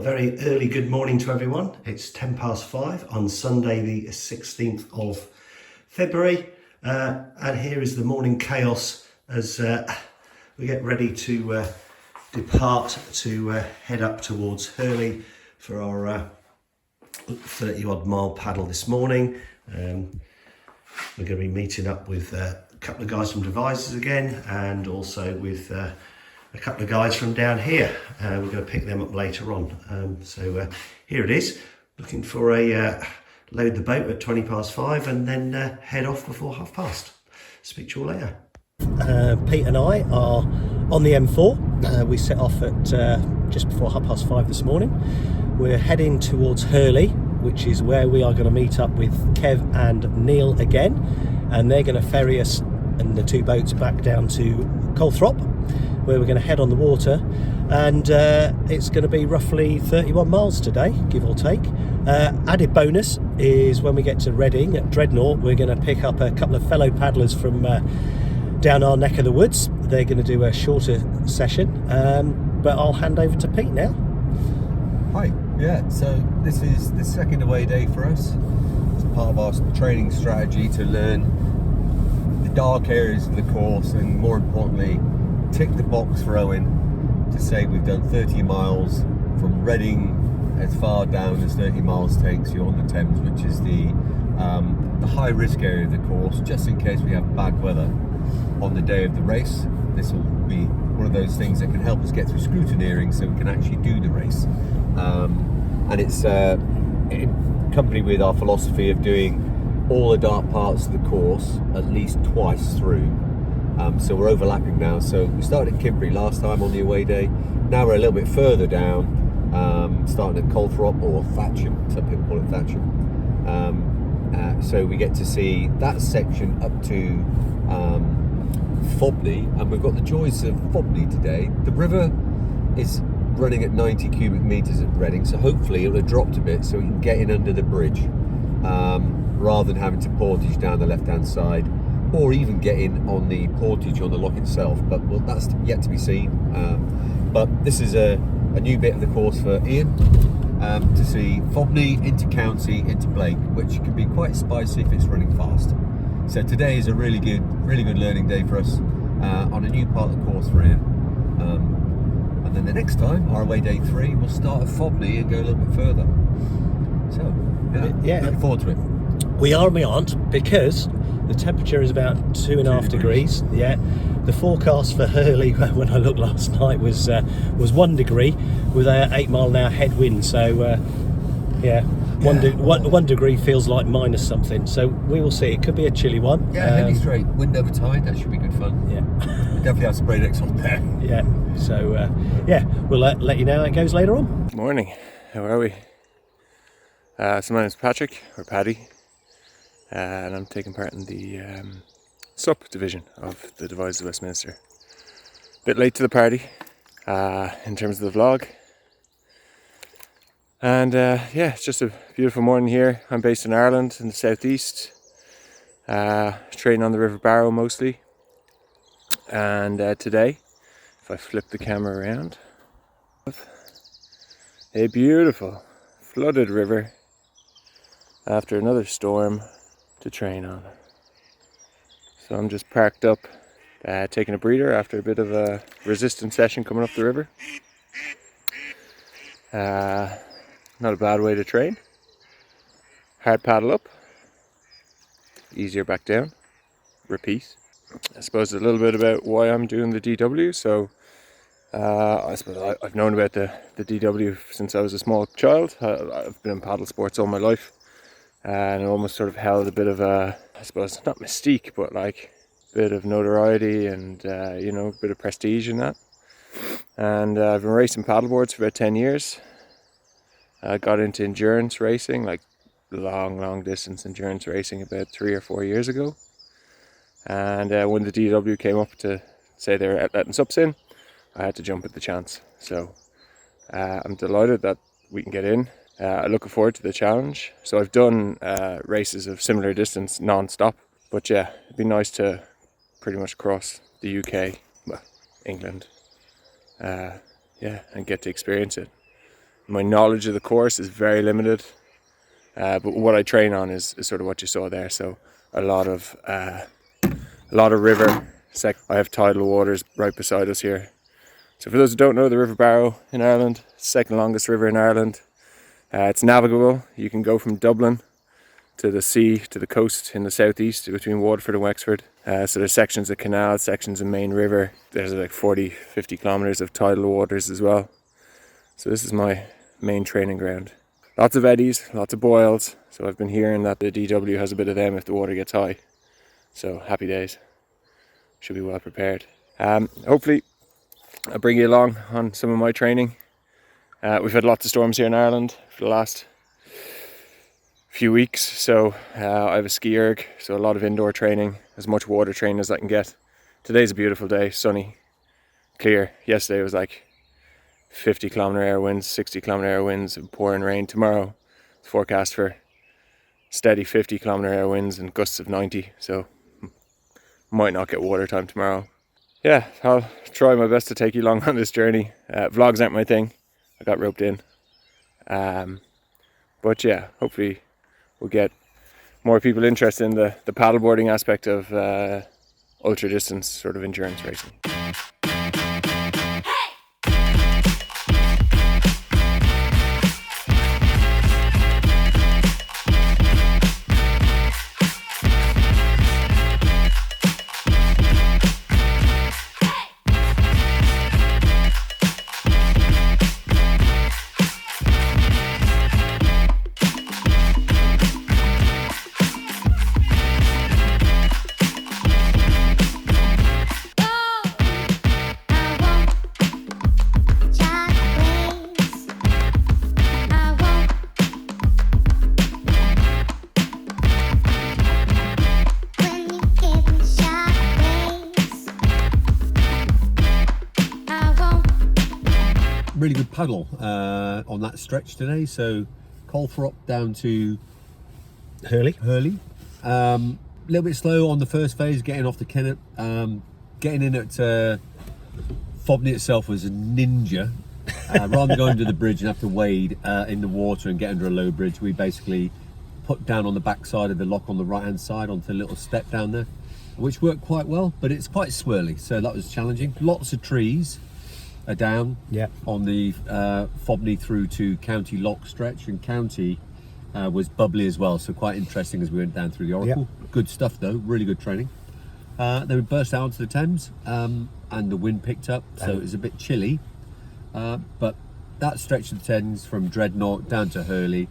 very early good morning to everyone. It's 5:10 on Sunday the 16th of February and here is the morning chaos as we get ready to depart to head up towards Hurley for our 30 odd mile paddle this morning. We're going to be meeting up with a couple of guys from Devizes again, and also with a couple of guys from down here. We're going to pick them up later on. So here it is, looking for a load the boat at 5:20 and then head off before 5:30. Speak to you all later. Pete and I are on the M4. We set off at just before 5:30 this morning. We're heading towards Hurley, which is where we are going to meet up with Kev and Neil again, and they're going to ferry us and the two boats back down to Colthrop, where we're going to head on the water, and it's going to be roughly 31 miles today, give or take. Added bonus is when we get to Reading at Dreadnought, we're going to pick up a couple of fellow paddlers from down our neck of the woods. They're going to do a shorter session, but I'll hand over to Pete now. Hi, yeah, so this is the second away day for us. It's part of our training strategy to learn the dark areas of the course, and more importantly, tick the box for Owen to say we've done 30 miles from Reading as far down as 30 miles takes you on the Thames, which is the high risk area of the course, just in case we have bad weather on the day of the race. This will be one of those things that can help us get through scrutineering so we can actually do the race. And it's in company with our philosophy of doing all the dark parts of the course at least twice through. So we're overlapping now. So we started at Kimberley last time on the away day. Now we're a little bit further down, starting at Colthrop, or Thatcham, some people call it Thatcham. So we get to see that section up to Fobney, and we've got the joys of Fobney today. The river is running at 90 cubic metres at Reading, so hopefully it'll have dropped a bit so we can get in under the bridge, rather than having to portage down the left hand side, or even get in on the portage on the lock itself, but well, that's yet to be seen. But this is a new bit of the course for Ian, to see Fobney into County into Blake, which can be quite spicy if it's running fast. So today is a really good learning day for us on a new part of the course for Ian. And then the next time, our away day 3, we'll start at Fobney and go a little bit further. So yeah, looking forward to it. We are and we aren't, because the temperature is about 2.5 degrees. Yeah, the forecast for Hurley when I looked last night was 1 degree with a 8 mile an hour headwind. So yeah, 1 degree feels like minus something. So we will see. It could be a chilly one. Yeah, heavy straight, wind over tide. That should be good fun. Yeah, we definitely have spray decks on there. Yeah. So yeah, we'll let you know how it goes later on. Good morning. How are we? So my name's Patrick, or Paddy. And I'm taking part in the SUP division of the Devizes of Westminster. Bit late to the party in terms of the vlog. And yeah, it's just a beautiful morning here. I'm based in Ireland in the southeast, training on the River Barrow mostly. And today, if I flip the camera around, a beautiful flooded river after another storm to train on. So I'm just parked up, taking a breather after a bit of a resistance session coming up the river. Not a bad way to train. Hard paddle up, easier back down, repeat. I suppose a little bit about why I'm doing the DW. So I suppose I've known about the DW since I was a small child. I've been in paddle sports all my life, and I almost sort of held a bit of a, I suppose, not mystique, but like a bit of notoriety and you know, a bit of prestige in that. And I've been racing paddleboards for about 10 years. I got into endurance racing, like long distance endurance racing, about 3 or 4 years ago. And when the DW came up to say they were letting SUPs in, I had to jump at the chance. So I'm delighted that we can get in. I'm looking forward to the challenge. So I've done races of similar distance non-stop, but yeah, it'd be nice to pretty much cross the UK, well, England, yeah, and get to experience it. My knowledge of the course is very limited, but what I train on is sort of what you saw there. So a lot of river. I have tidal waters right beside us here. So for those who don't know, the River Barrow in Ireland, second longest river in Ireland. It's navigable. You can go from Dublin to the sea, to the coast in the southeast between Waterford and Wexford. So there's sections of canal, sections of main river. There's like 40-50 kilometres of tidal waters as well. So this is my main training ground. Lots of eddies, lots of boils. So I've been hearing that the DW has a bit of them if the water gets high. So happy days. Should be well prepared. Hopefully I'll bring you along on some of my training. We've had lots of storms here in Ireland for the last few weeks, so I have a ski erg, so a lot of indoor training, as much water training as I can get. Today's a beautiful day, sunny, clear. Yesterday it was like 50 km/h winds, 60 km/h winds, and pouring rain. Tomorrow it's forecast for steady 50 km/h winds and gusts of 90, so might not get water time tomorrow. Yeah, I'll try my best to take you along on this journey. Vlogs aren't my thing, I got roped in. But yeah, hopefully we'll get more people interested in the paddleboarding aspect of ultra distance sort of endurance racing. Really good paddle on that stretch today. So Colthrop down to Hurley. A little bit slow on the first phase, getting off the Kennet. Getting in at Fobney itself was a ninja. Rather than going to the bridge and have to wade in the water and get under a low bridge, we basically put down on the back side of the lock on the right hand side onto a little step down there, which worked quite well, but it's quite swirly, so that was challenging. Lots of trees are down on the Fobney through to County Lock stretch, and County was bubbly as well, so quite interesting as we went down through the Oracle. Good stuff though, really good training. Then we burst out onto the Thames, and the wind picked up, so it was a bit chilly, but that stretch of the Thames from Dreadnought down to Hurley,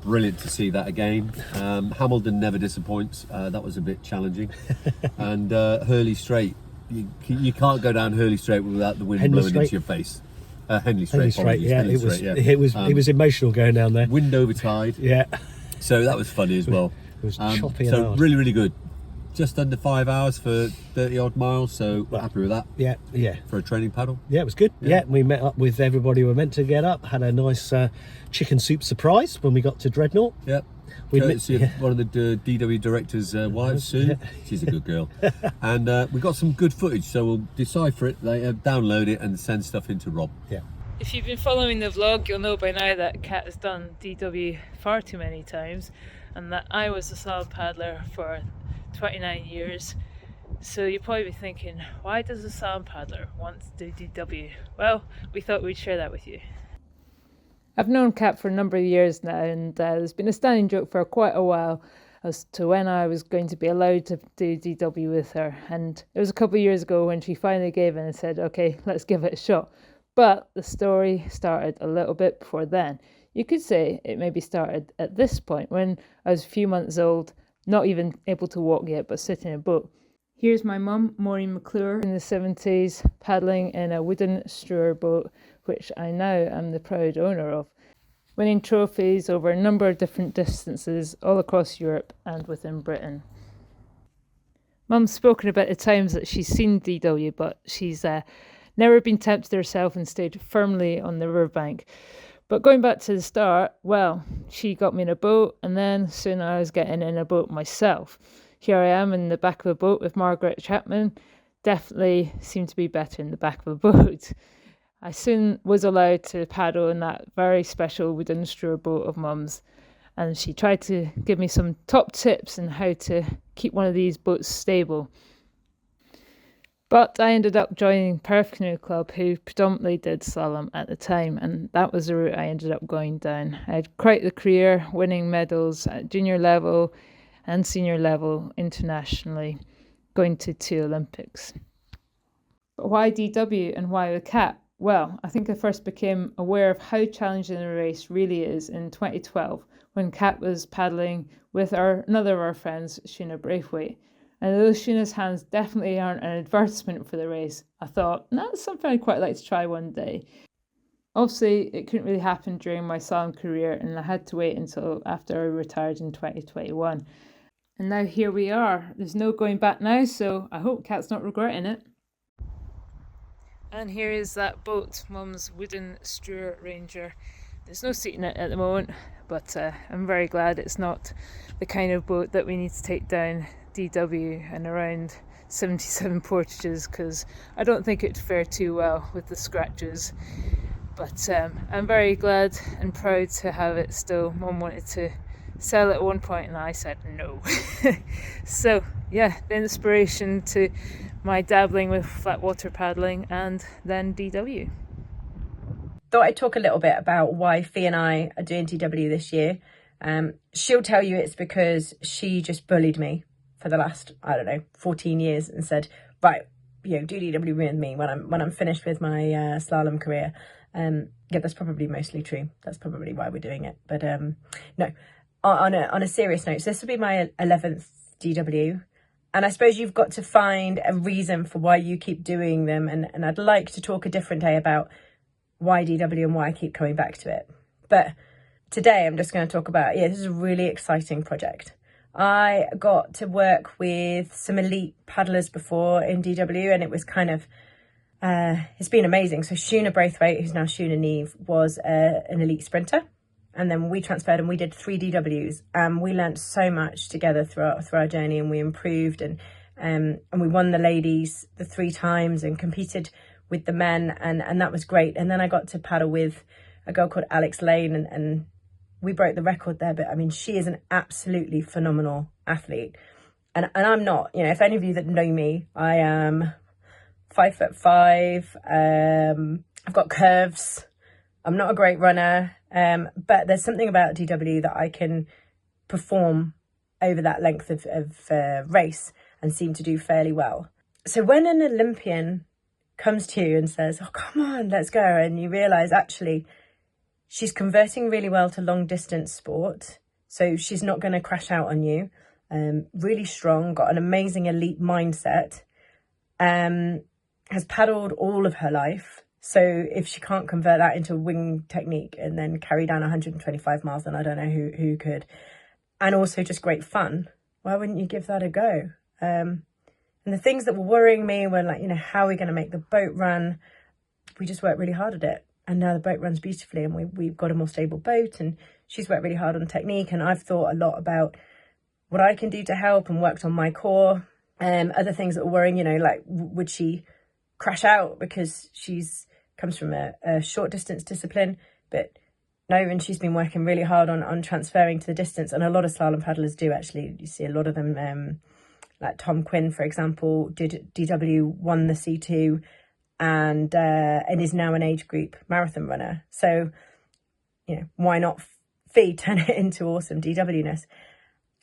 brilliant to see that again. Hamilton never disappoints, that was a bit challenging. And Hurley Straight, you can't go down Hurley Straight without the wind blowing into your face. Henley Straight, yeah, it was emotional going down there. Wind over tide, so that was funny as well. It was choppy and so hard. really good. Just under 5 hours for 30 odd miles, so we're happy with that. Yeah. For a training paddle. Yeah, it was good. Yeah, we met up with everybody we were meant to get up, had a nice chicken soup surprise when we got to Dreadnought. Yep. Courtesy of one of the DW director's wives, Sue. She's a good girl. And we got some good footage, so we'll decipher it later, download it and send stuff into Rob. Yeah. If you've been following the vlog, you'll know by now that Kat has done DW far too many times, and that I was a slalom paddler for 29 years. So you'll probably be thinking, why does a slalom paddler want to do DW? Well, we thought we'd share that with you. I've known Kat for a number of years now, and there's been a standing joke for quite a while as to when I was going to be allowed to do DW with her. And it was a couple of years ago when she finally gave in and said, okay, let's give it a shot. But the story started a little bit before then. You could say it maybe started at this point when I was a few months old, not even able to walk yet, but sitting in a boat. Here's my mum, Maureen McClure, in the 70s, paddling in a wooden Struer boat, which I now am the proud owner of, winning trophies over a number of different distances all across Europe and within Britain. Mum's spoken about the times that she's seen DW, but she's never been tempted herself and stayed firmly on the riverbank. But going back to the start, well, she got me in a boat, and then soon I was getting in a boat myself. Here I am in the back of a boat with Margaret Chapman. Definitely seem to be better in the back of a boat. I soon was allowed to paddle in that very special wooden straw boat of Mum's, and she tried to give me some top tips on how to keep one of these boats stable. But I ended up joining Perth Canoe Club, who predominantly did slalom at the time, and that was the route I ended up going down. I had quite the career, winning medals at junior level and senior level internationally, going to 2 Olympics. But why DW and why the Cat? Well, I think I first became aware of how challenging the race really is in 2012, when Kat was paddling with another of our friends, Fiona Braithwaite. And though Fiona's hands definitely aren't an advertisement for the race, I thought, that's something I'd quite like to try one day. Obviously, it couldn't really happen during my slalom career, and I had to wait until after I retired in 2021. And now here we are. There's no going back now, so I hope Kat's not regretting it. And here is that boat, Mum's wooden Stuart Ranger. There's no seat in it at the moment, but I'm very glad it's not the kind of boat that we need to take down DW and around 77 portages, because I don't think it'd fare too well with the scratches. But I'm very glad and proud to have it still. Mum wanted to sell it at one point and I said no. So yeah, the inspiration to my dabbling with flat water paddling and then DW. Thought I'd talk a little bit about why Fee and I are doing DW this year. She'll tell you it's because she just bullied me for the last, 14 years and said, right, do DW with me when I'm finished with my slalom career. Yeah, that's probably mostly true. That's probably why we're doing it. But no, on a serious note, so this will be my 11th DW. And I suppose you've got to find a reason for why you keep doing them. And I'd like to talk a different day about why DW and why I keep coming back to it. But today I'm just going to talk about, this is a really exciting project. I got to work with some elite paddlers before in DW, and it was kind of, it's been amazing. So Fiona Braithwaite, who's now Fiona Neve, was an elite sprinter. And then we transferred and we did 3 DWs, and we learnt so much together through our journey, and we improved and we won the ladies the 3 times and competed with the men, and that was great. And then I got to paddle with a girl called Alex Lane, and we broke the record there. But I mean, she is an absolutely phenomenal athlete, and I'm not. If any of you that know me, I am 5'5". I've got curves. I'm not a great runner, but there's something about DW that I can perform over that length of race and seem to do fairly well. So when an Olympian comes to you and says, oh, come on, let's go, and you realise actually she's converting really well to long distance sport, so she's not going to crash out on you, really strong, got an amazing elite mindset, has paddled all of her life. So if she can't convert that into wing technique and then carry down 125 miles, then I don't know who could. And also just great fun. Why wouldn't you give that a go? And the things that were worrying me were like, how are we going to make the boat run? We just worked really hard at it. And now the boat runs beautifully, and we've got a more stable boat, and she's worked really hard on technique. And I've thought a lot about what I can do to help and worked on my core. Other things that were worrying, like would she crash out because comes from a short distance discipline, but no, and she's been working really hard on transferring to the distance, and a lot of slalom paddlers do actually. You see a lot of them, like Tom Quinn, for example, did DW, won the C2, and is now an age group marathon runner. So, why not Fee turn it into awesome DW-ness?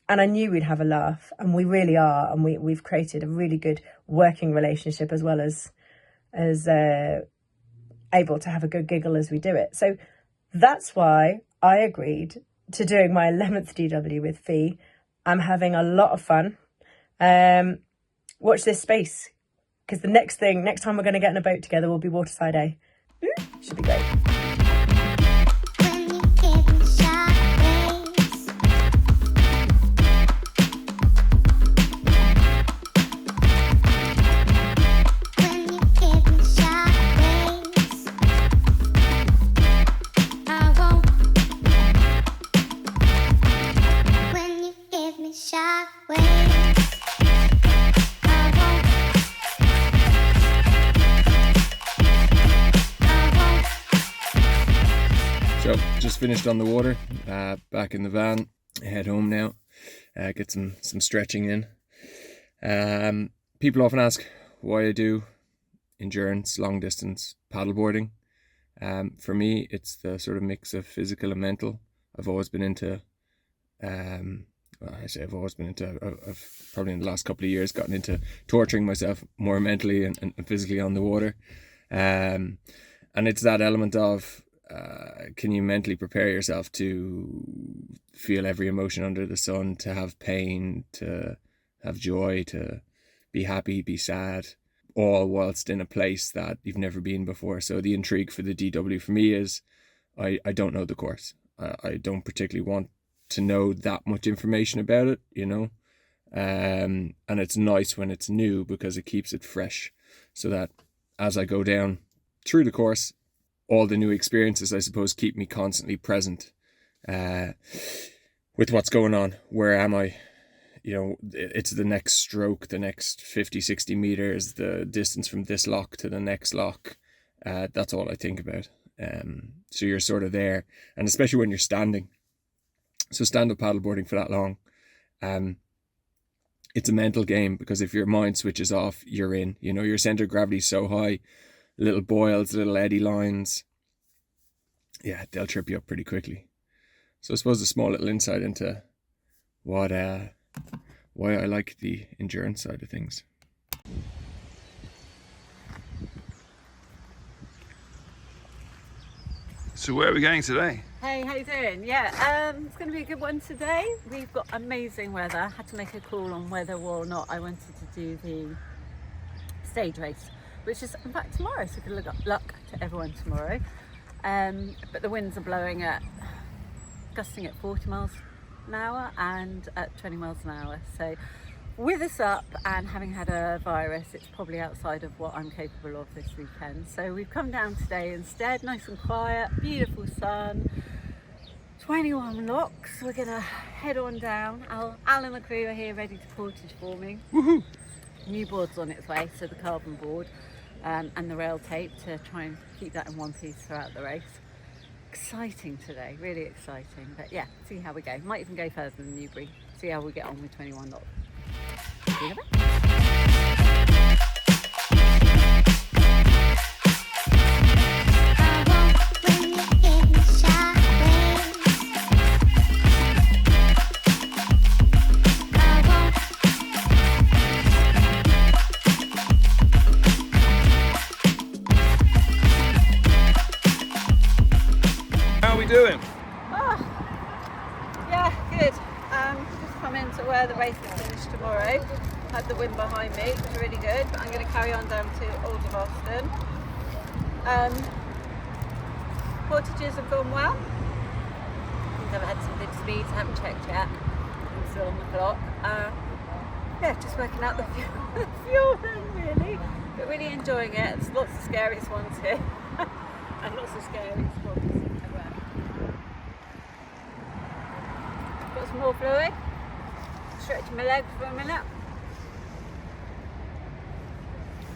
And I knew we'd have a laugh, and we really are, and we've created a really good working relationship as well as able to have a good giggle as we do it. So that's why I agreed to doing my 11th DW with Fee. I'm having a lot of fun. Watch this space, because the next time we're going to get in a boat together will be Waterside, eh? Should be great. finished on the water, back in the van, head home now, get some stretching in. People often ask why I do endurance, long distance paddleboarding. For me, it's the sort of mix of physical and mental. I've always been into, I've probably in the last couple of years gotten into torturing myself more mentally and physically on the water. And it's that element of, can you mentally prepare yourself to feel every emotion under the sun, to have pain, to have joy, to be happy, be sad, all whilst in a place that you've never been before. So the intrigue for the DW for me is I don't know the course. I don't particularly want to know that much information about it, you know. And it's nice when it's new because it keeps it fresh, so that as I go down through the course, all the new experiences, I suppose, keep me constantly present with what's going on. Where am I? You know, it's the next stroke, the next 50, 60 meters, the distance from this lock to the next lock. That's all I think about. So you're sort of there, and especially when you're standing. So stand-up paddleboarding for that long, it's a mental game, because if your mind switches off, you're in. You know, your center of gravity is so high, little boils, little eddy lines, yeah, they'll trip you up pretty quickly. So I suppose a small little insight into what why I like the endurance side of things. So where are we going today? Hey, how you doing? Yeah, it's going to be a good one today. We've got amazing weather. I had to make a call on whether or not I wanted to do the stage race, which is in fact tomorrow, so good luck to everyone tomorrow. But the winds are blowing gusting at 40 miles an hour and at 20 miles an hour. So with us up and having had a virus, it's probably outside of what I'm capable of this weekend. So we've come down today instead, nice and quiet, beautiful sun, 21 locks. We're gonna head on down. Al and the crew are here ready to portage for me. Woohoo! New board's on its way, so the carbon board and the rail tape to try and keep that in one piece throughout the race. Exciting today, really exciting. But yeah, see how we go. Might even go further than Newbury. See how we get on with 21 locks. See you in a bit. How are we doing? Yeah, good. Just come into where the race is finished tomorrow. Had the wind behind me, it was really good, but I'm going to carry on down to Old of Austin. Portages have gone well. I've had some good speeds, I haven't checked yet. I'm still on the clock. Yeah, just working out the fueling really, but really enjoying it. There's lots of scary ones here and lots of scary spots. Got some more fluid, stretching my legs for a minute.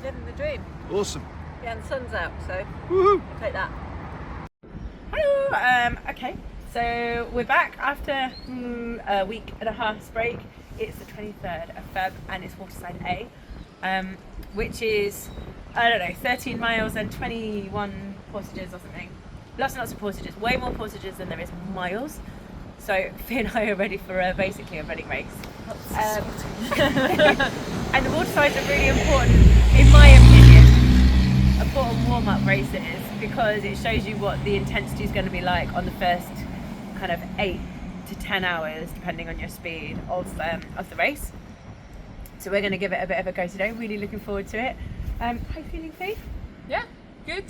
Living the dream. Awesome. Yeah, and the sun's out, so Woohoo! I'll take that. Hello. Okay, so we're back after a week and a half's break. It's the 23rd of Feb and it's Waterside A, which is, I don't know, 13 miles and 21 portages or something. Lots and lots of portages, way more portages than there is miles. So Finn and I are ready for basically a running race. And the Watersides are really important, in my opinion, important warm-up races, because it shows you what the intensity is going to be like on the first kind of 8 to 10 hours, depending on your speed of the race. So we're going to give it a bit of a go today. Really looking forward to it. How are you feeling, Faith? Yeah, good.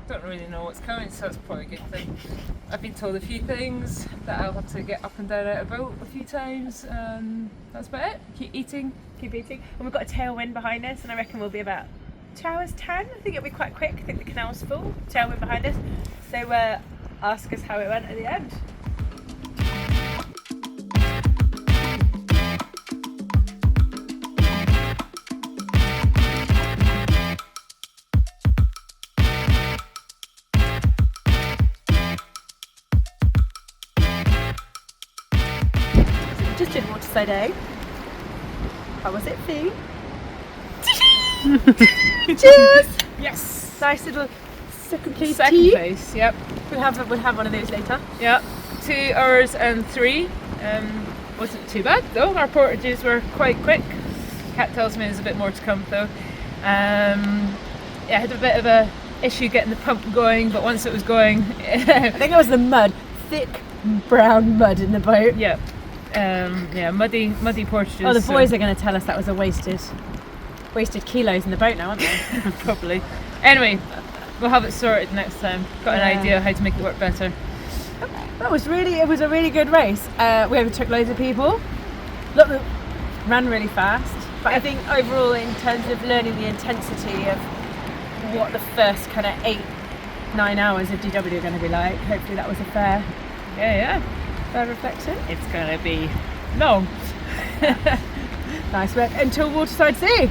Don't really know what's coming, so it's probably a good thing. I've been told a few things that I'll have to get up and down out of a boat a few times, and that's about it. Keep eating. Keep eating. And we've got a tailwind behind us, and I reckon we'll be about 2 hours 10. I think it'll be quite quick. I think the canal's full. Tailwind behind us. So ask us how it went at the end. just did Waterside A. How was it, Fee? Cheers! Yes. Nice little second place Second tea. place. Yep. We'll have one of those later. Yep. 2 hours and 3. Wasn't too bad though. Our portages were quite quick. Kat tells me there's a bit more to come though. Yeah, I had a bit of a issue getting the pump going, but once it was going, I think it was the mud, thick brown mud in the boat. yeah, muddy portages. Oh, the boys are going to tell us that was a wasted kilos in the boat now, aren't they? probably. Anyway, we'll have it sorted next time. Got an idea how to make it work better. It was a really good race. We overtook loads of people. Ran really fast. But I think overall, in terms of learning the intensity of what the first kind of 8-9 hours of DW are going to be like, hopefully that was a fair reflection. It's gonna be long. Nice work until Waterside Sea.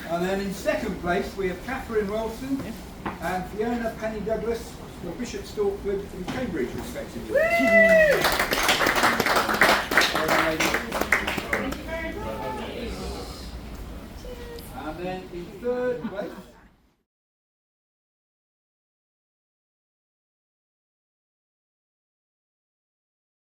And then in second place we have Catherine Wilson and Fiona Penny Douglas from Bishop Stortford and Cambridge respectively.